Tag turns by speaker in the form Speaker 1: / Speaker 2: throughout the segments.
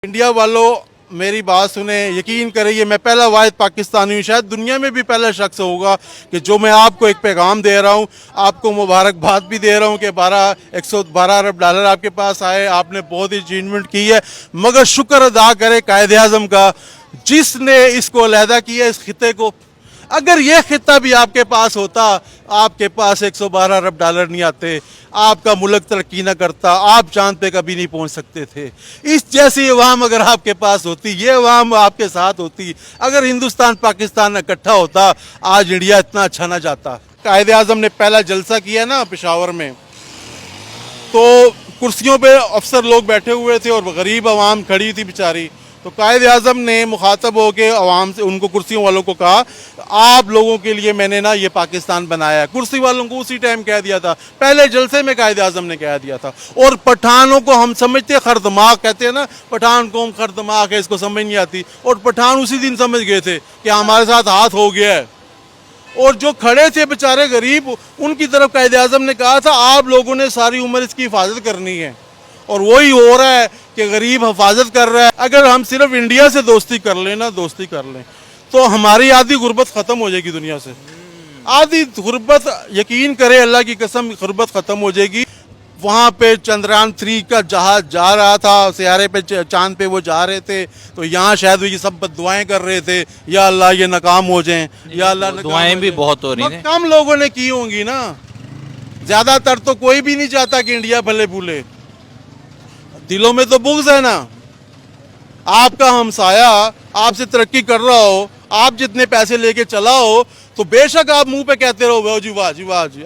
Speaker 1: India वालों मेरी बात सुने, यकीन करिए मैं पहला वाहिद पाकिस्तानी हूँ, शायद दुनिया में भी पहला शख्स होगा कि जो मैं आपको एक पैगाम दे रहा हूँ, आपको मुबारकबाद भी दे रहा हूँ कि 112 अरब डॉलर आपके पास आए। आपने बहुत ही अचीवमेंट की है, मगर शुक्र अदा करें कायदे आज़म का जिसने इसको अलहदा किया, इस खिते को। अगर ये खिता भी आपके पास होता, आपके पास 112 अरब डॉलर नहीं आते, आपका मुल्क तरक्की ना करता, आप चांद पे कभी नहीं पहुंच सकते थे। इस जैसी अवाम अगर आपके पास होती, ये अवाम आपके साथ होती, अगर हिंदुस्तान पाकिस्तान इकट्ठा होता, आज इंडिया इतना अच्छा ना जाता। कायदे आज़म ने पहला जलसा किया ना पेशावर में, तो कुर्सियों पे अफसर लोग बैठे हुए थे और गरीब आवाम खड़ी थी बेचारी। तो कायदे आज़म ने मुखातब होकर आवाम से, उनको कुर्सियों वालों को कहा, आप लोगों के लिए मैंने ना ये पाकिस्तान बनाया है। कुर्सी वालों को उसी टाइम कह दिया था, पहले जलसे में कायदे आज़म ने कह दिया था। और पठानों को हम समझते खरदमाग, कहते हैं ना पठान कौम खरदमाग है, इसको समझ नहीं आती। और पठान उसी दिन समझ गए थे कि हमारे साथ हाथ हो गया है। और जो खड़े थे बेचारे गरीब, उनकी तरफ कायदे आज़म ने कहा था आप लोगों ने सारी उम्र इसकी हिफाजत करनी है। और वही हो रहा है कि गरीब हिफाजत कर रहा है। अगर हम सिर्फ इंडिया से दोस्ती कर लें ना, दोस्ती कर लें, तो हमारी आधी गुर्बत ख़त्म हो जाएगी दुनिया से। आधी गुर्बत, यकीन करें अल्लाह की कसम, गुर्बत ख़त्म हो जाएगी। वहाँ पे चंद्रयान 3 का जहाज जा रहा था, सियारे पे चांद पे वो जा रहे थे, तो यहाँ शायद वो ये सब दुआएं कर रहे थे, या अल्लाह ये नाकाम हो जाएं, या अल्लाह
Speaker 2: दुआएं भी बहुत हो रही हैं।
Speaker 1: कम लोगों ने की होंगी ना, ज़्यादातर तो कोई भी नहीं चाहता कि इंडिया भले भूले। दिलों में तो बुग़्ज़ है ना। आपका हमसाया आपसे तरक्की कर रहा हो, आप जितने पैसे लेके चला हो, तो बेशक आप मुंह पे कहते रहो वाह जी वाह जी वाह जी,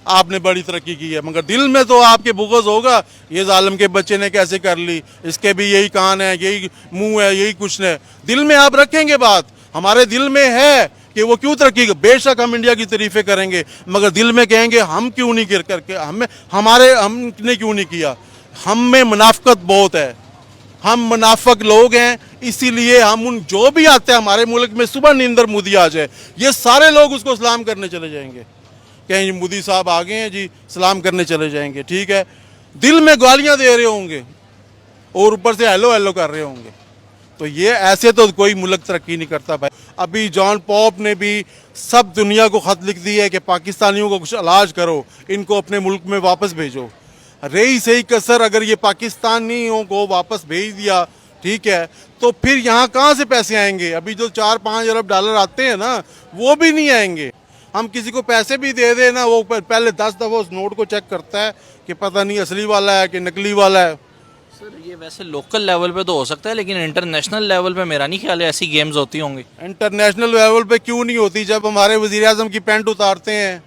Speaker 1: आपने बड़ी तरक्की की है, मगर दिल में तो आपके बुग़्ज़ होगा, ये जालिम के बच्चे ने कैसे कर ली, इसके भी यही कान है, यही मुंह है, यही कुछ है। दिल में आप रखेंगे बात, हमारे दिल में है कि वो क्यों तरक्की, बेशक हम इंडिया की तारीफ़ें करेंगे, मगर दिल में कहेंगे हम क्यों नहीं गिर करके, हमने क्यों नहीं किया। हम में मुनाफ़क़त बहुत है, हम मुनाफिक लोग हैं, इसीलिए हम उन जो भी आते हैं हमारे मुल्क में, सुबह नरेंद्र मोदी आ जाए, ये सारे लोग उसको सलाम करने चले जाएंगे, कहेंगे मोदी साहब आ गए हैं जी, सलाम करने चले जाएंगे। ठीक है, दिल में गालियां दे रहे होंगे और ऊपर से हेलो हेलो कर रहे होंगे। तो ये ऐसे तो कोई मुल्क तरक्की नहीं करता भाई। अभी जॉन पॉप ने भी सब दुनिया को ख़त लिख दिया है कि पाकिस्तानियों को कुछ इलाज करो, इनको अपने मुल्क में वापस भेजो। रही सही कसर, अगर ये पाकिस्तानियों को वापस भेज दिया, ठीक है, तो फिर यहाँ कहाँ से पैसे आएंगे। अभी जो 4-5 अरब डॉलर आते हैं ना, वो भी नहीं आएंगे। हम किसी को पैसे भी दे दें ना, वो पहले 10 दफ़ा उस नोट को चेक करता है कि पता नहीं असली वाला है कि नकली वाला है।
Speaker 2: सर ये वैसे लोकल लेवल पे तो हो सकता है, लेकिन इंटरनेशनल लेवल पे मेरा नहीं ख्याल है ऐसी गेम्स होती होंगी।
Speaker 1: इंटरनेशनल लेवल पे क्यों नहीं होती। जब हमारे वज़ीर आज़म की पैंट उतारते हैं,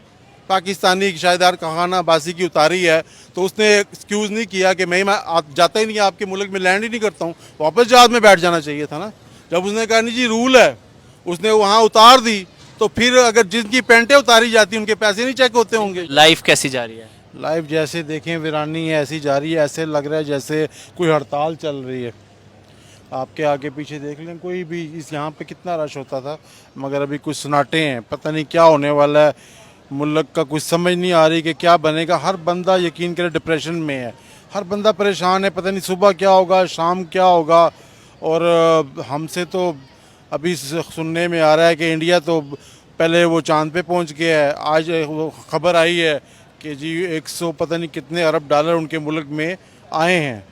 Speaker 1: पाकिस्तानी शायदार खाना अब्बासी की उतारी है, तो उसने एक्सक्यूज़ नहीं किया कि मैं जाता ही नहीं, आपके मुल्क में लैंड ही नहीं करता हूँ, वापस जहाज़ में बैठ जाना चाहिए था ना। जब उसने कहा नहीं जी रूल है, उसने वहाँ उतार दी, तो फिर अगर जिनकी पेंटें उतारी जाती उनके पैसे नहीं चेक होते होंगे।
Speaker 2: लाइफ कैसी जा रही है?
Speaker 1: लाइफ जैसे देखें वीरानी है, ऐसी जा रही है। ऐसे लग रहा है जैसे कोई हड़ताल चल रही है। आपके आगे पीछे देख लें, कोई भी इस यहाँ पे कितना रश होता था, मगर अभी कुछ सन्नाटे हैं, पता नहीं क्या होने वाला है। मुल्क का कुछ समझ नहीं आ रही कि क्या बनेगा। हर बंदा यकीन करे डिप्रेशन में है, हर बंदा परेशान है, पता नहीं सुबह क्या होगा, शाम क्या होगा। और हमसे तो अभी सुनने में आ रहा है कि इंडिया तो पहले वो चांद पे पहुंच गया है। आज वो खबर आई है कि जी 100 पता नहीं कितने अरब डॉलर उनके मुल्क में आए हैं।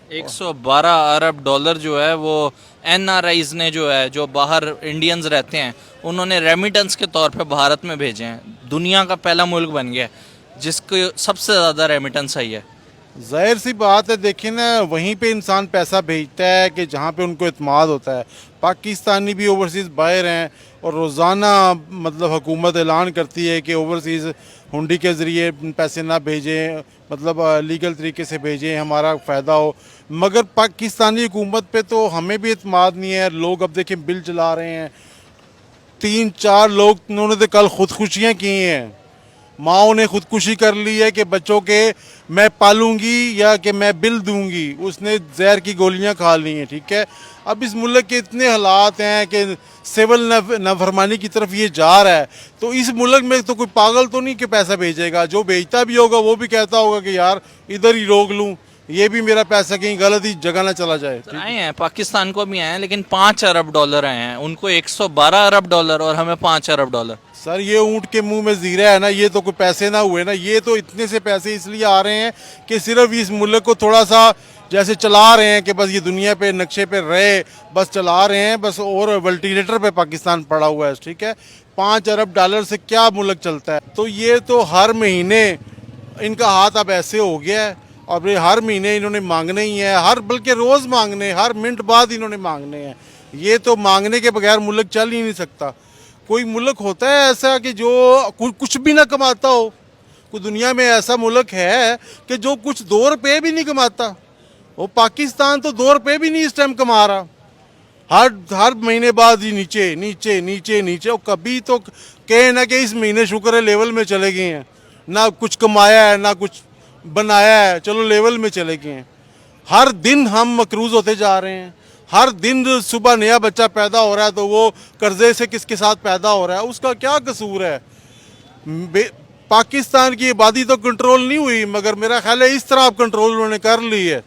Speaker 2: 112 अरब डॉलर जो है वो NRIs ने, जो है जो बाहर इंडियंस रहते हैं, उन्होंने रेमिटेंस के तौर पे भारत में भेजे हैं। दुनिया का पहला मुल्क बन गया जिसको सबसे ज़्यादा रेमिटेंस आई है।
Speaker 1: जाहिर सी बात है, देखिए ना, वहीं पे इंसान पैसा भेजता है कि जहाँ पे उनको इत्मीनान होता है। पाकिस्तानी भी ओवरसीज़ बाहर हैं और रोज़ाना मतलब हुकूमत ऐलान करती है कि ओवरसीज़ हुंडी के ज़रिए पैसे ना भेजें, मतलब लीगल तरीके से भेजें, हमारा फ़ायदा हो। मगर पाकिस्तानी हुकूमत पे तो हमें भी इत्मीनान नहीं है। लोग अब देखें बिल चला रहे हैं, 3-4 लोग उन्होंने तो कल खुदकुशियाँ की हैं। माओ ने खुदकुशी कर ली है कि बच्चों के मैं पालूंगी या कि मैं बिल दूंगी, उसने जहर की गोलियां खा ली हैं। ठीक है, अब इस मुल्क के इतने हालात हैं कि सिविल नाफरमानी की तरफ ये जा रहा है, तो इस मुल्क में तो कोई पागल तो नहीं कि पैसा भेजेगा। जो भेजता भी होगा वो भी कहता होगा कि यार इधर ही रोक लूँ, ये भी मेरा पैसा कहीं गलत ही जगह ना चला जाए।
Speaker 2: सर आए हैं, पाकिस्तान को भी आए हैं, लेकिन 5 अरब डॉलर आए हैं, उनको 112 अरब डॉलर और हमें 5 अरब डॉलर।
Speaker 1: सर ये ऊँट के मुंह में जीरा है ना, ये तो कोई पैसे ना हुए ना, ये तो इतने से पैसे इसलिए आ रहे हैं कि सिर्फ इस मुल्क को थोड़ा सा जैसे चला रहे हैं कि बस ये दुनिया पे नक्शे पे रहे, बस चला रहे हैं बस, और वेंटिलेटर पे पाकिस्तान पड़ा हुआ है, ठीक है। 5 अरब डॉलर से क्या मुल्क चलता है? तो ये तो हर महीने इनका हाथ अब ऐसे हो गया है, और ये हर महीने इन्होंने मांगने ही है, हर बल्कि रोज़ मांगने, हर मिनट बाद इन्होंने मांगने हैं। ये तो मांगने के बगैर मुल्क चल ही नहीं सकता। कोई मुल्क होता है ऐसा कि जो कुछ भी ना कमाता हो? कोई दुनिया में ऐसा मुल्क है कि जो कुछ 2 रुपये भी नहीं कमाता? वो पाकिस्तान तो 2 रुपये भी नहीं इस टाइम कमा रहा, हर महीने बाद ही नीचे नीचे नीचे नीचे। और कभी तो कहे ना कि इस महीने शुक्र है लेवल में चले गए हैं, ना कुछ कमाया है ना कुछ बनाया है, चलो लेवल में चले गए हैं। हर दिन हम मकरूज होते जा रहे हैं, हर दिन सुबह नया बच्चा पैदा हो रहा है तो वो कर्जे से किसके साथ पैदा हो रहा है, उसका क्या कसूर है? पाकिस्तान की आबादी तो कंट्रोल नहीं हुई, मगर मेरा ख्याल है इस तरह आप कंट्रोल उन्होंने कर ली है।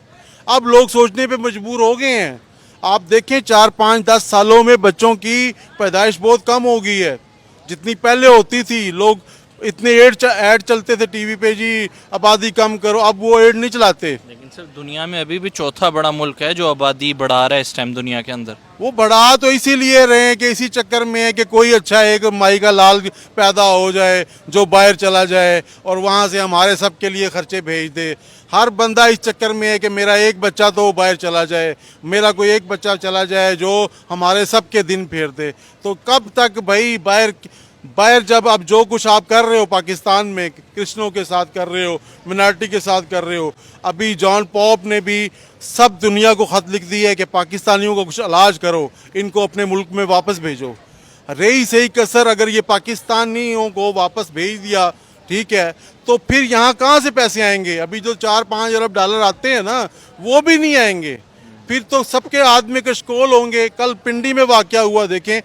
Speaker 1: अब लोग सोचने पे मजबूर हो गए हैं। आप देखें 4, 5, 10 सालों में बच्चों की पैदाइश बहुत कम हो गई है, जितनी पहले होती थी। लोग इतने ऐड चलते थे टीवी पे, जी आबादी कम करो, अब वो ऐड नहीं चलाते।
Speaker 2: लेकिन सर दुनिया में अभी भी चौथा बड़ा मुल्क है जो आबादी बढ़ा रहा है इस टाइम दुनिया के अंदर।
Speaker 1: वो बढ़ा तो इसीलिए रहे हैं कि इसी चक्कर में है कि कोई अच्छा एक माई का लाल पैदा हो जाए जो बाहर चला जाए और वहाँ से हमारे सब के लिए खर्चे भेज दे। हर बंदा इस चक्कर में है कि मेरा एक बच्चा तो बाहर चला जाए, मेरा कोई एक बच्चा चला जाए जो हमारे सब के दिन फेर दे। तो कब तक भाई बाहर जब अब जो कुछ आप कर रहे हो पाकिस्तान में, क्रिश्चनों के साथ कर रहे हो, मिनार्टी के साथ कर रहे हो। अभी जॉन पॉप ने भी सब दुनिया को ख़त लिख दी है कि पाकिस्तानियों को कुछ इलाज करो, इनको अपने मुल्क में वापस भेजो। रही सही कसर अगर ये पाकिस्तानियों को वापस भेज दिया, ठीक है, तो फिर यहाँ कहाँ से पैसे आएंगे? अभी जो 4-5 अरब डॉलर आते हैं ना, वो भी नहीं आएंगे। फिर तो सबके हाथ में कशकोल होंगे। कल पिंडी में वाक़या हुआ, देखें,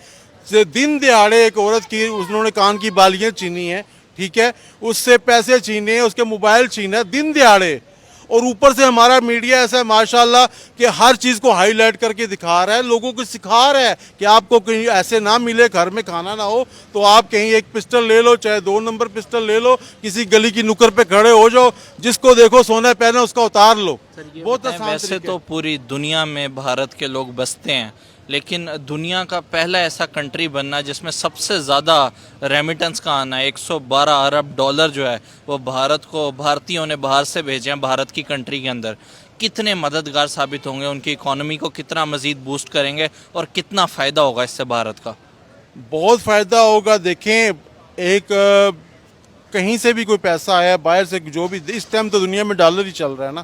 Speaker 1: दिन दिहाड़े एक औरत की उन्होंने कान की बालियाँ छीनी है, ठीक है, उससे पैसे छीने, उसके मोबाइल छीना, दिन दिहाड़े। और ऊपर से हमारा मीडिया ऐसा है माशाल्लाह कि हर चीज़ को हाईलाइट करके दिखा रहा है, लोगों को सिखा रहा है कि आपको कहीं ऐसे ना मिले, घर में खाना ना हो तो आप कहीं एक पिस्टल ले लो, चाहे 2 नंबर पिस्टल ले लो, किसी गली की नुक्कड़ पे खड़े हो जाओ, जिसको देखो सोना पहने उसका उतार लो। बहुत आसान।
Speaker 2: वैसे तो पूरी दुनिया में भारत के लोग बसते हैं, लेकिन दुनिया का पहला ऐसा कंट्री बनना जिसमें सबसे ज़्यादा रेमिटेंस का आना है, 112 अरब डॉलर जो है वो भारत को, भारतीयों ने बाहर से भेजे हैं भारत की कंट्री के अंदर। कितने मददगार साबित होंगे, उनकी इकोनॉमी को कितना मज़ीद बूस्ट करेंगे और कितना फ़ायदा होगा इससे भारत का?
Speaker 1: बहुत फ़ायदा होगा। देखें, एक कहीं से भी कोई पैसा आया बाहर से, जो भी इस टाइम तो दुनिया में डॉलर ही चल रहा है ना,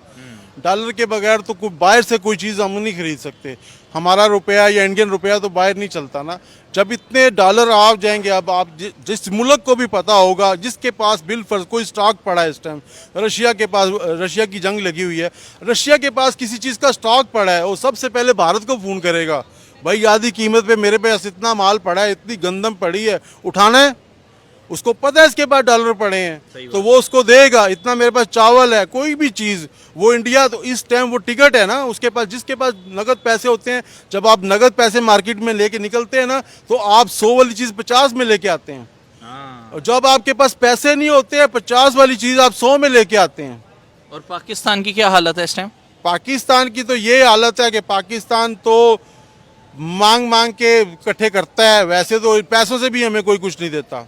Speaker 1: डॉलर के बगैर तो कोई बाहर से कोई चीज़ हम नहीं खरीद सकते। हमारा रुपया या इंडियन रुपया तो बाहर नहीं चलता ना। जब इतने डॉलर आ जाएंगे, अब आप जिस मुल्क को भी पता होगा जिसके पास बिल फर्ज कोई स्टॉक पड़ा है, इस टाइम रशिया के पास, रशिया की जंग लगी हुई है, रशिया के पास किसी चीज़ का स्टॉक पड़ा है, वो सबसे पहले भारत को फ़ोन करेगा, भाई आधी कीमत पे मेरे पास इतना माल पड़ा है, इतनी गंदम पड़ी है, उठाना है। उसको पता है इसके पास डॉलर पड़े हैं तो वो उसको देगा। इतना मेरे पास चावल है, कोई भी चीज़, वो इंडिया तो इस टाइम वो टिकट है ना उसके पास, जिसके पास नगद पैसे होते हैं। जब आप नगद पैसे मार्केट में लेके निकलते हैं ना, तो आप 100 वाली चीज़ 50 में लेके आते हैं, और जब आपके पास पैसे नहीं होते हैं 50 वाली चीज़ आप 100 में लेके आते हैं।
Speaker 2: और पाकिस्तान की क्या हालत है इस टाइम?
Speaker 1: पाकिस्तान की तो ये हालत है कि पाकिस्तान तो मांग मांग के इकट्ठे करता है। वैसे तो पैसों से भी हमें कोई कुछ नहीं देता।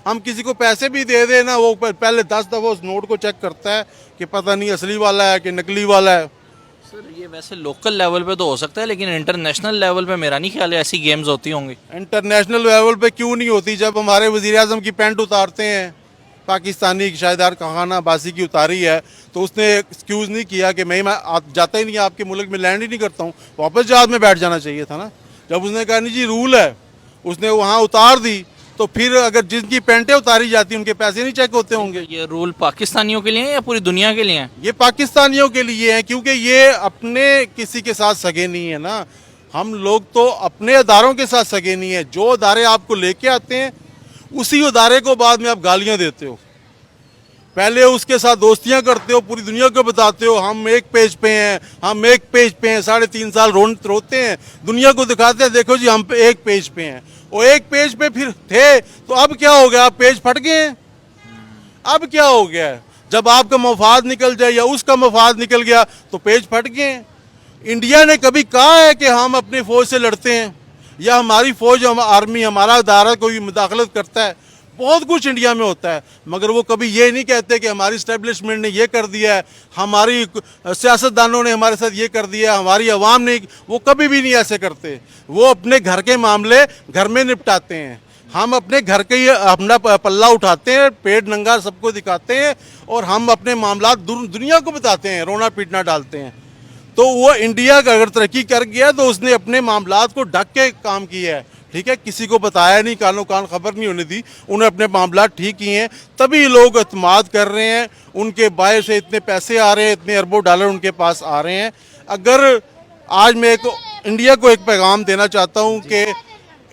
Speaker 1: हम किसी को पैसे भी दे दें ना, वो पहले 10 दफ़ा उस नोट को चेक करता है कि पता नहीं असली वाला है कि नकली वाला है।
Speaker 2: सर ये वैसे लोकल लेवल पे तो हो सकता है, लेकिन इंटरनेशनल लेवल पे मेरा नहीं ख्याल है ऐसी गेम्स होती होंगी।
Speaker 1: इंटरनेशनल लेवल पे क्यों नहीं होती? जब हमारे वज़ीर आज़म की पैंट उतारते हैं, पाकिस्तानी शायदार खाना अब्बासी की उतारी है, तो उसने एक्सक्यूज़ नहीं किया कि मैं जाता ही नहीं, आपके मुल्क में लैंड ही नहीं करता हूँ, वापस जहाज़ में बैठ जाना चाहिए था ना। जब उसने कहा नहीं जी रूल है, उसने वहाँ उतार दी, तो फिर अगर जिनकी पैंटें उतारी जाती उनके पैसे नहीं चेक होते होंगे।
Speaker 2: ये रूल पाकिस्तानियों के लिए है या पूरी दुनिया के लिए है?
Speaker 1: ये पाकिस्तानियों के लिए है, क्योंकि ये अपने किसी के साथ सगे नहीं है ना। हम लोग तो अपने अदारों के साथ सगे नहीं है। जो अदारे आपको लेके आते हैं उसी अदारे को बाद में आप गालियां देते हो। पहले उसके साथ दोस्तियां करते हो, पूरी दुनिया को बताते हो हम एक पेज पे हैं, हम एक पेज पे हैं, 3.5 साल रोते हैं, दुनिया को दिखाते हैं देखो जी हम पे एक पेज पे हैं। वो एक पेज पे फिर थे तो अब क्या हो गया, पेज फट गए हैं। अब क्या हो गया, जब आपका मफाद निकल जाए या उसका मफाद निकल गया तो पेज फट गए हैं। इंडिया ने कभी कहा है कि हम अपनी फौज से लड़ते हैं या हमारी फौज आर्मी हमारा अदारा कोई मुदाखलत करता है? बहुत कुछ इंडिया में होता है, मगर वो कभी ये नहीं कहते कि हमारी इस्टेब्लिशमेंट ने ये कर दिया है, हमारी सियासतदानों ने हमारे साथ ये कर दिया, हमारी आवाम ने। वो कभी भी नहीं ऐसे करते। वो अपने घर के मामले घर में निपटाते हैं। हम अपने घर के ही अपना पल्ला उठाते हैं, पेट नंगा सबको दिखाते हैं और हम अपने मामला दुनिया को बताते हैं, रोना पीटना डालते हैं। तो वो इंडिया का अगर तरक्की कर गया तो उसने अपने मामलात को ढक के काम किया है, ठीक है, किसी को बताया नहीं, कानो कान खबर नहीं होने दी, उन्हें अपने मामलात ठीक किए हैं, तभी लोग एतमाद कर रहे हैं, उनके बाहर से इतने पैसे आ रहे हैं, इतने अरबों डॉलर उनके पास आ रहे हैं। अगर आज मैं इंडिया को एक पैगाम देना चाहता हूँ कि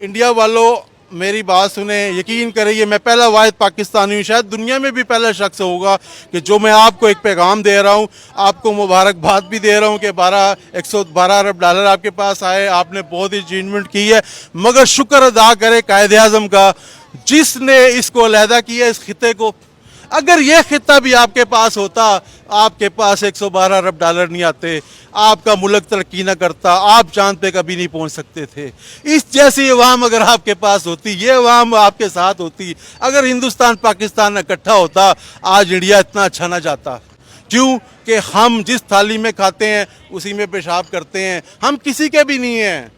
Speaker 1: इंडिया वालों मेरी बात सुने, यकीन करिए मैं पहला वाहिद पाकिस्तानी हूँ, शायद दुनिया में भी पहला शख्स होगा कि जो मैं आपको एक पैगाम दे रहा हूँ, आपको मुबारकबाद भी दे रहा हूँ कि 112 अरब डॉलर आपके पास आए, आपने बहुत ही अचीवमेंट की है। मगर शुक्र अदा करे कायदे आज़म का जिसने इसको अलहदा किया, इस खिते को। अगर ये खिता भी आपके पास होता, आपके पास 112 अरब डॉलर नहीं आते, आपका मुल्क तरक्की ना करता, आप चांद पे कभी नहीं पहुंच सकते थे। इस जैसी अवाम अगर आपके पास होती, ये अवाम आपके साथ होती, अगर हिंदुस्तान पाकिस्तान इकट्ठा होता, आज इंडिया इतना अच्छा ना जाता। क्यों कि हम जिस थाली में खाते हैं उसी में पेशाब करते हैं। हम किसी के भी नहीं हैं,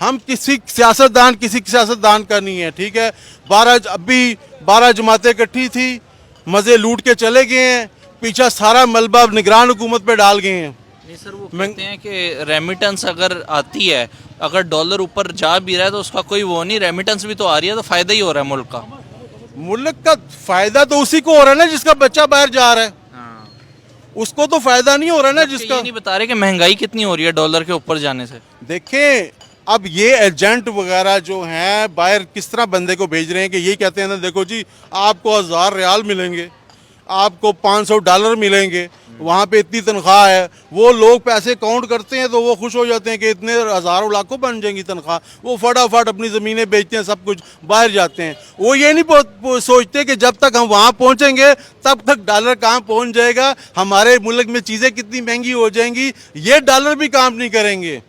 Speaker 1: हम किसी सियासतदान का नहीं है, ठीक है। 12 जमातें इकट्ठी थी, मज़े लूट के चले गए हैं, पीछा सारा मलबा निगरान हुकूमत पे डाल गए हैं।
Speaker 2: नहीं सर, वो कहते हैं कि रेमिटेंस अगर आती है, अगर डॉलर ऊपर जा भी रहा है तो उसका कोई वो नहीं, रेमिटेंस भी तो आ रही है तो फायदा ही हो रहा है मुल्क का।
Speaker 1: मुल्क का फायदा तो उसी को हो रहा है ना जिसका बच्चा बाहर जा रहा है। हाँ। उसको तो फायदा नहीं हो रहा ना जिसका।
Speaker 2: ये नहीं बता रहे कि महंगाई कितनी हो रही है डॉलर के ऊपर जाने से।
Speaker 1: देखें अब ये एजेंट वगैरह जो हैं बाहर किस तरह बंदे को भेज रहे हैं कि ये कहते हैं ना देखो जी आपको 1000 रियाल मिलेंगे, आपको 500 डॉलर मिलेंगे, वहाँ पे इतनी तनख्वाह है। वो लोग पैसे काउंट करते हैं तो वो खुश हो जाते हैं कि इतने हज़ारों लाखों बन जाएंगी तनख्वाह। वो फटाफट अपनी ज़मीनें बेचते हैं, सब कुछ बाहर जाते हैं। वो ये नहीं सोचते कि जब तक हम वहाँ पहुँचेंगे तब तक डॉलर कहाँ पहुँच जाएगा, हमारे मुल्क में चीज़ें कितनी महंगी हो जाएंगी, ये डॉलर भी काम नहीं करेंगे।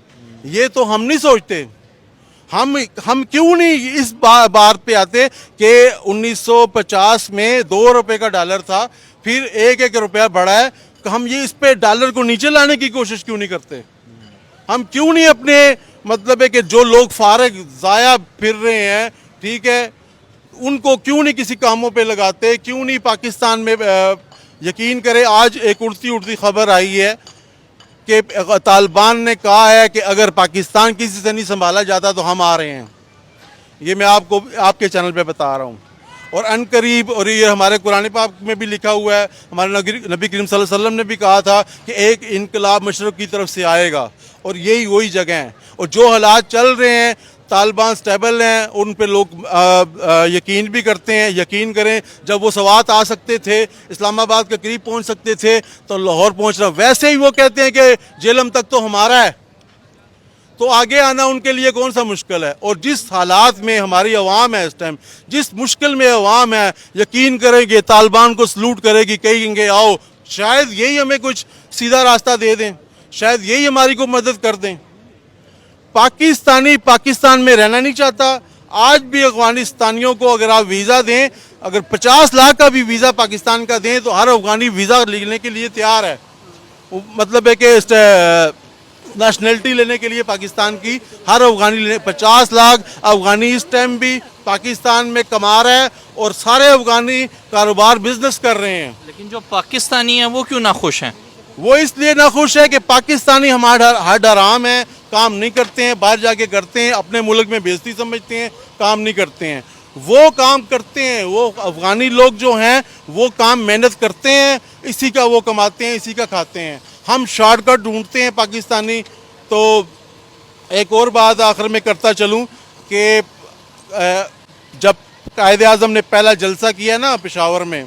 Speaker 1: ये तो हम नहीं सोचते। हम क्यों नहीं इस बात पे आते कि 1950 में 2 रुपए का डॉलर था, फिर 1-1 रुपया बढ़ा है, तो हम ये इस पे डॉलर को नीचे लाने की कोशिश क्यों नहीं करते? हम क्यों नहीं अपने मतलब है कि जो लोग फारग ज़ाया फिर रहे हैं, ठीक है, उनको क्यों नहीं किसी कामों पे लगाते? क्यों नहीं पाकिस्तान में यकीन करें आज एक उड़ती खबर आई है कि तालिबान ने कहा है कि अगर पाकिस्तान किसी से नहीं संभाला जाता तो हम आ रहे हैं। ये मैं आपको आपके चैनल पे बता रहा हूँ। और अनकरीब, और ये हमारे कुरान पाक में भी लिखा हुआ है, हमारे नबी करीम सल्लल्लाहु अलैहि वसल्लम ने भी कहा था कि एक इनकलाब मशरक़ की तरफ से आएगा, और यही वही जगह है। और जो हालात चल रहे हैं, तालिबान स्टेबल हैं, उन पे लोग यकीन भी करते हैं। यकीन करें, जब वो सवात आ सकते थे, इस्लामाबाद के करीब पहुंच सकते थे, तो लाहौर पहुंचना, वैसे ही वो कहते हैं कि जेलम तक तो हमारा है, तो आगे आना उनके लिए कौन सा मुश्किल है। और जिस हालात में हमारी अवाम है इस टाइम, जिस मुश्किल में अवाम है, यकीन करेंगे तालिबान को सलूट करेगी, कहेंगे आओ, शायद यही हमें कुछ सीधा रास्ता दे दें, शायद यही हमारी को मदद कर दें। पाकिस्तानी पाकिस्तान में रहना नहीं चाहता। आज भी अफगानिस्तानियों को अगर आप वीज़ा दें, अगर 50 लाख का भी वीज़ा पाकिस्तान का दें तो हर अफगानी वीज़ा लेने के लिए तैयार है। मतलब है कि नेशनलिटी लेने के लिए पाकिस्तान की हर अफगानी 50 लाख अफगानी इस टाइम भी पाकिस्तान में कमा रहा है, और सारे अफगानी कारोबार बिजनेस कर रहे हैं।
Speaker 2: लेकिन जो पाकिस्तानी हैं वो क्यों ना खुश हैं?
Speaker 1: वो इसलिए ना खुश है कि पाकिस्तानी हमारा हर हराम है, काम नहीं करते हैं, बाहर जाके करते हैं, अपने मुल्क में बेइज्जती समझते हैं, काम नहीं करते हैं। वो काम करते हैं, वो अफगानी लोग जो हैं वो काम मेहनत करते हैं, इसी का वो कमाते हैं, इसी का खाते हैं। हम शॉर्टकट ढूंढते हैं पाकिस्तानी। तो एक और बात आखिर में करता चलूं कि जब कायदे आज़म ने पहला जलसा किया ना पेशावर में,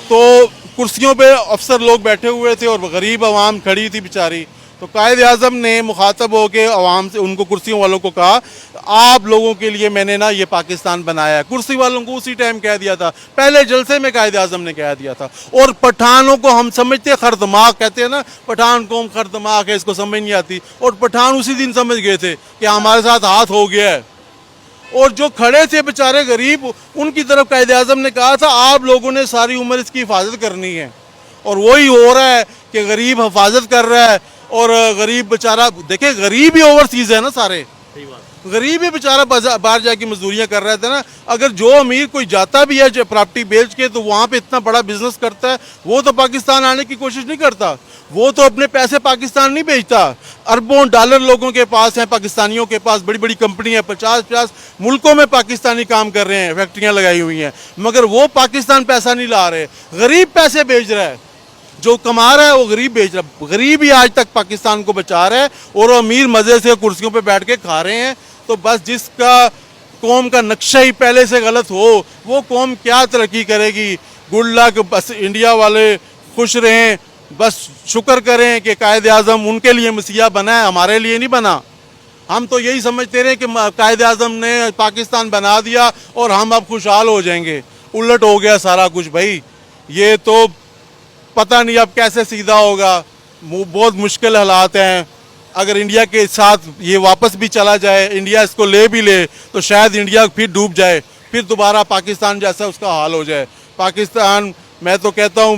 Speaker 1: तो कुर्सियों पे अफसर लोग बैठे हुए थे और गरीब आवाम खड़ी थी बेचारी। तो कायद आज़म ने मुखातब होकर आवाम से, उनको कुर्सियों वालों को कहा, आप लोगों के लिए मैंने ना ये पाकिस्तान बनाया है। कुर्सी वालों को उसी टाइम कह दिया था, पहले जलसे में कायद आज़म ने कह दिया था। और पठानों को हम समझते हैं खरदमाग, कहते हैं ना पठान कौम खरदमाग है, इसको समझ नहीं आती। और पठान उसी दिन समझ गए थे कि हमारे साथ हाथ हो गया है। और जो खड़े थे बेचारे गरीब, उनकी तरफ कायद आज़म ने कहा था आप लोगों ने सारी उम्र इसकी हिफाजत करनी है। और वही हो रहा है कि गरीब हिफाजत कर रहा है और गरीब बेचारा, देखे गरीब ही ओवरसीज है ना, सारे गरीब ही बेचारा बाहर जाके मजदूरियां कर रहे थे ना। अगर जो अमीर कोई जाता भी है प्रॉपर्टी बेच के, तो वहाँ पे इतना बड़ा बिजनेस करता है, वो तो पाकिस्तान आने की कोशिश नहीं करता। वो तो अपने पैसे पाकिस्तान नहीं भेजता। अरबों डॉलर लोगों के पास हैं, पाकिस्तानियों के पास बड़ी बड़ी कंपनी है, 50-50 मुल्कों में पाकिस्तानी काम कर रहे हैं, फैक्ट्रियाँ लगाई हुई हैं, मगर वो पाकिस्तान पैसा नहीं ला रहे। गरीब पैसे भेज रहा है, जो कमा रहा है वो गरीब भेज रहा है। गरीब ही आज तक पाकिस्तान को बचा रहा है और अमीर मज़े से कुर्सियों पे बैठ के खा रहे हैं। तो बस जिसका कौम का नक्शा ही पहले से गलत हो, वो कौम क्या तरक्की करेगी। गुड लक, बस इंडिया वाले खुश रहें, बस शुक्र करें कि कायद आज़म उनके लिए मसीहा बना है, हमारे लिए नहीं बना। हम तो यही समझते रहे कि कायद आज़म ने पाकिस्तान बना दिया और हम अब खुशहाल हो जाएंगे। उलट हो गया सारा कुछ भाई। ये तो पता नहीं अब कैसे सीधा होगा, बहुत मुश्किल हालात हैं। अगर इंडिया के साथ ये वापस भी चला जाए, इंडिया इसको ले भी ले, तो शायद इंडिया फिर डूब जाए, फिर दोबारा पाकिस्तान जैसा उसका हाल हो जाए। पाकिस्तान, मैं तो कहता हूँ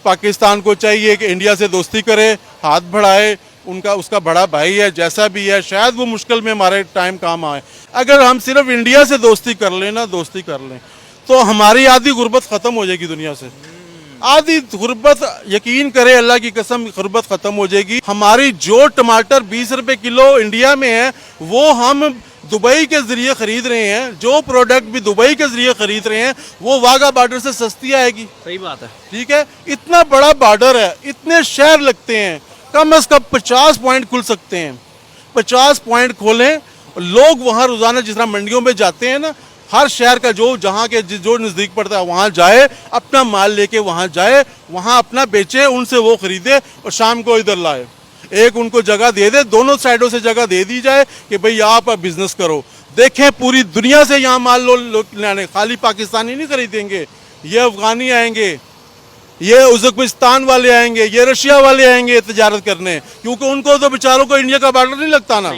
Speaker 1: पाकिस्तान को चाहिए कि इंडिया से दोस्ती करे, हाथ बढ़ाए, उनका उसका बड़ा भाई है, जैसा भी है, शायद वो मुश्किल में हमारे टाइम काम आए। अगर हम सिर्फ इंडिया से दोस्ती कर लें ना, दोस्ती कर लें, तो हमारी आधी गुर्बत ख़त्म हो जाएगी दुनिया से। आधी गुर्बत, यकीन करें अल्लाह की कसम, गुर्बत खत्म हो जाएगी। हमारी जो टमाटर 20 रुपए किलो इंडिया में है, वो हम दुबई के जरिए खरीद रहे हैं। जो प्रोडक्ट भी दुबई के जरिए खरीद रहे हैं, वो वाघा बॉर्डर से सस्ती आएगी।
Speaker 2: सही बात है।
Speaker 1: ठीक है, इतना बड़ा बॉर्डर है, इतने शहर लगते हैं, कम से कम 50 पॉइंट खुल सकते हैं। 50 पॉइंट खोलें, लोग वहाँ रोजाना जिस तरह मंडियों में जाते हैं ना, हर शहर का जो जहाँ के जो नज़दीक पड़ता है वहाँ जाए, अपना माल लेके वहाँ जाए, वहाँ अपना बेचे, उनसे वो खरीदे और शाम को इधर लाए। एक उनको जगह दे दे, दोनों साइडों से जगह दे दी जाए कि भाई आप बिजनेस करो। देखें पूरी दुनिया से यहाँ माल लाने, खाली पाकिस्तानी नहीं खरीदेंगे, ये अफगानी आएंगे, ये उज़्बेकिस्तान वाले आएंगे, ये रशिया वाले आएंगे तजारत करने, क्योंकि उनको तो बेचारों को इंडिया का बॉर्डर नहीं लगता ना।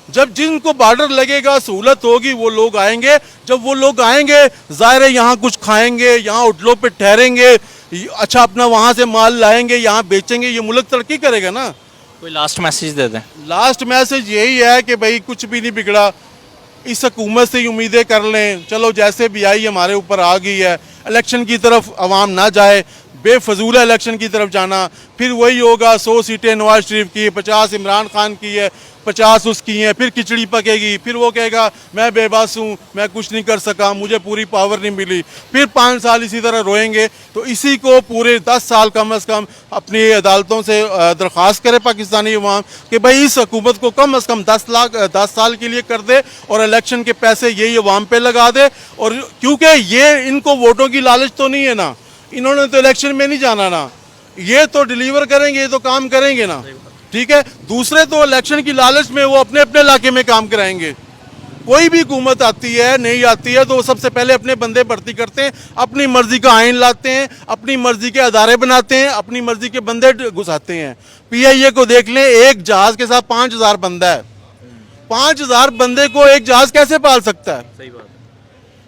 Speaker 1: जब जिनको बॉर्डर लगेगा, सहूलत होगी, वो लोग आएंगे। जब वो लोग आएंगे, ज़ाहिर है यहाँ कुछ खाएंगे, यहाँ होटलों पे ठहरेंगे, अच्छा अपना वहाँ से माल लाएंगे, यहाँ बेचेंगे, ये मुल्क तरक्की करेगा ना।
Speaker 2: कोई लास्ट मैसेज दे दें?
Speaker 1: लास्ट मैसेज यही है कि भाई कुछ भी नहीं बिगड़ा, इस हुकूमत से ही उम्मीदें कर लें। चलो जैसे भी आई हमारे ऊपर आ गई है, इलेक्शन की तरफ आवाम ना जाए, बेफजूल इलेक्शन की तरफ जाना, फिर वही होगा 100 सीटें नवाज शरीफ की, 50 इमरान खान की है, 50 उसकी हैं, फिर खिचड़ी पकेगी, फिर वो कहेगा मैं बेबस हूँ, मैं कुछ नहीं कर सका, मुझे पूरी पावर नहीं मिली, फिर 5 साल इसी तरह रोएंगे। तो इसी को पूरे 10 साल कम से कम अपनी अदालतों से दरख्वास्त करे पाकिस्तानी अवाम कि भाई इस हुकूमत को कम से कम 10 साल के लिए कर दे और इलेक्शन के पैसे यही अवाम पे लगा दे। और क्योंकि ये इनको वोटों की लालच तो नहीं है ना, इन्होंने तो इलेक्शन में नहीं जाना ना, ये तो डिलीवर करेंगे, ये तो काम करेंगे ना। ठीक है, दूसरे तो इलेक्शन की लालच में वो अपने अपने इलाके में काम कराएंगे। कोई भी हुकूमत आती है, नहीं आती है, तो वो सबसे पहले अपने बंदे भर्ती करते हैं, अपनी मर्जी का आइन लाते हैं, अपनी मर्जी के अदारे बनाते हैं, अपनी मर्जी के बंदे घुसाते हैं। PIA को देख लें, एक जहाज के साथ 5000 बंदा है, 5000 बंदे को एक जहाज कैसे पाल सकता है?
Speaker 2: सही बात है।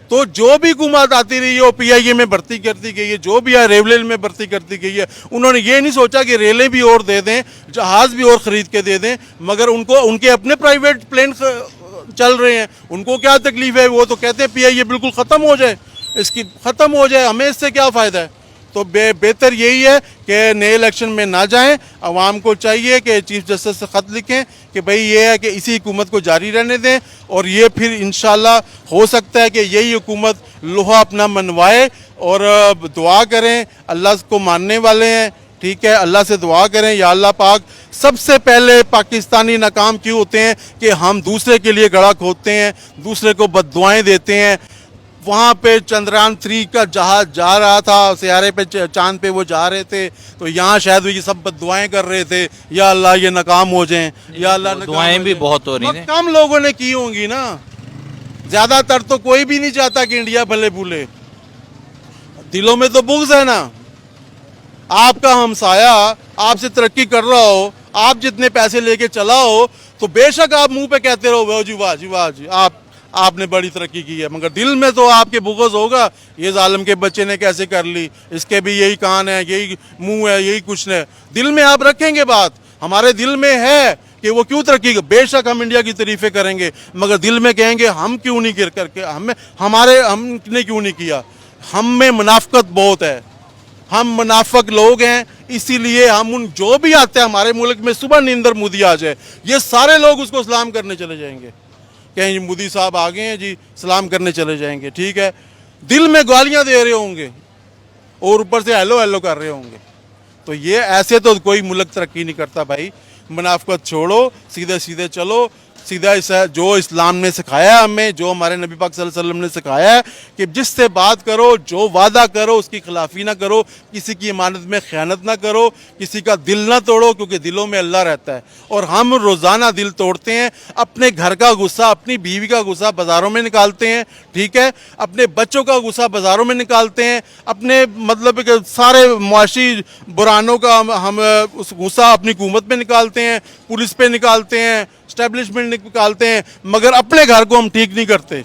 Speaker 1: तो जो भी हुकूमत आती रही है वो PIA में भर्ती करती गई है, जो भी है रेलवे में भर्ती करती गई है। उन्होंने ये नहीं सोचा कि रेलें भी और दे दें, जहाज भी और ख़रीद के दे दें, मगर उनको उनके अपने प्राइवेट प्लेन चल रहे हैं, उनको क्या तकलीफ है? वो तो कहते हैं PIA बिल्कुल ख़त्म हो जाए, इसकी ख़त्म हो जाए, हमें इससे क्या फ़ायदा है? तो बेहतर यही है कि नए इलेक्शन में ना जाएं। आवाम को चाहिए कि चीफ जस्टिस से ख़त लिखें कि भाई ये है कि इसी हुकूमत को जारी रहने दें, और ये फिर इंशाल्लाह हो सकता है कि यही हुकूमत लोहा अपना मनवाए। और दुआ करें, अल्लाह को मानने वाले हैं, ठीक है, अल्लाह से दुआ करें, या अल्लाह पाक, सबसे पहले पाकिस्तानी नाकाम क्यों होते हैं कि हम दूसरे के लिए गड़ा खोदते हैं, दूसरे को बद्दुआएं देते हैं। वहाँ पे चंद्रयान 3 का जहाज जा रहा था सियारे पे, चांद पे वो जा रहे थे, तो यहाँ शायद वो ये सब दुआएं कर रहे थे, या अल्लाह ये नाकाम हो जाएं, या अल्लाह नाकाम
Speaker 2: दुआएं
Speaker 1: हो
Speaker 2: भी
Speaker 1: जाएं।
Speaker 2: बहुत हो रही
Speaker 1: मगर
Speaker 2: हैं।
Speaker 1: कम लोगों ने की होंगी ना, ज्यादातर तो कोई भी नहीं चाहता कि इंडिया भले भूले, दिलों में तो बुग़्ज़ है ना। आपका हमसाया आपसे तरक्की कर रहा हो, आप जितने पैसे लेके चला हो, तो बेशक आप मुंह पे कहते रहो वाह जी वाह जी वाह जी, आपने बड़ी तरक्की की है, मगर दिल में तो आपके बुग़्ज़ होगा, ये जालिम के बच्चे ने कैसे कर ली, इसके भी यही कान है, यही मुंह है, यही कुछ है। दिल में आप रखेंगे बात, हमारे दिल में है कि वो क्यों तरक्की कर, बेशक हम इंडिया की तारीफें करेंगे, मगर दिल में कहेंगे हम क्यों नहीं गिर करके, हमने क्यों नहीं किया। हम में मुनाफकत बहुत है, हम मुनाफक लोग हैं, इसीलिए हम उन जो भी आते हैं हमारे मुल्क में, सुबह नरेंद्र मोदी आ जाए, ये सारे लोग उसको सलाम करने चले जाएंगे, कहें मोदी साहब आ गए हैं जी, सलाम करने चले जाएंगे, ठीक है। दिल में गालियां दे रहे होंगे और ऊपर से हेलो हेलो कर रहे होंगे, तो ये ऐसे तो कोई मुल्क तरक्की नहीं करता भाई। मुनाफकत छोड़ो, सीधे सीधे चलो, सीधा जो इस्लाम ने सिखाया है हमें, जो हमारे नबी पाक सल्लल्लाहु अलैहि वसल्लम ने सिखाया है कि जिससे बात करो, जो वादा करो उसकी खिलाफी ना करो, किसी की इमानत में खयानत ना करो, किसी का दिल ना तोड़ो, क्योंकि दिलों में अल्लाह रहता है। और हम रोज़ाना दिल तोड़ते हैं, अपने घर का गुस्सा, अपनी बीवी का गुस्सा बाज़ारों में निकालते हैं, ठीक है, अपने बच्चों का गुस्सा बाज़ारों में निकालते हैं, अपने मतलब कि सारे मुआशी बुरानों का हम उस गुस्सा अपनी हुकूमत में निकालते हैं, पुलिस पे निकालते हैं, स्टैब्लिशमेंट निकालते हैं, मगर अपने घर को हम ठीक नहीं करते।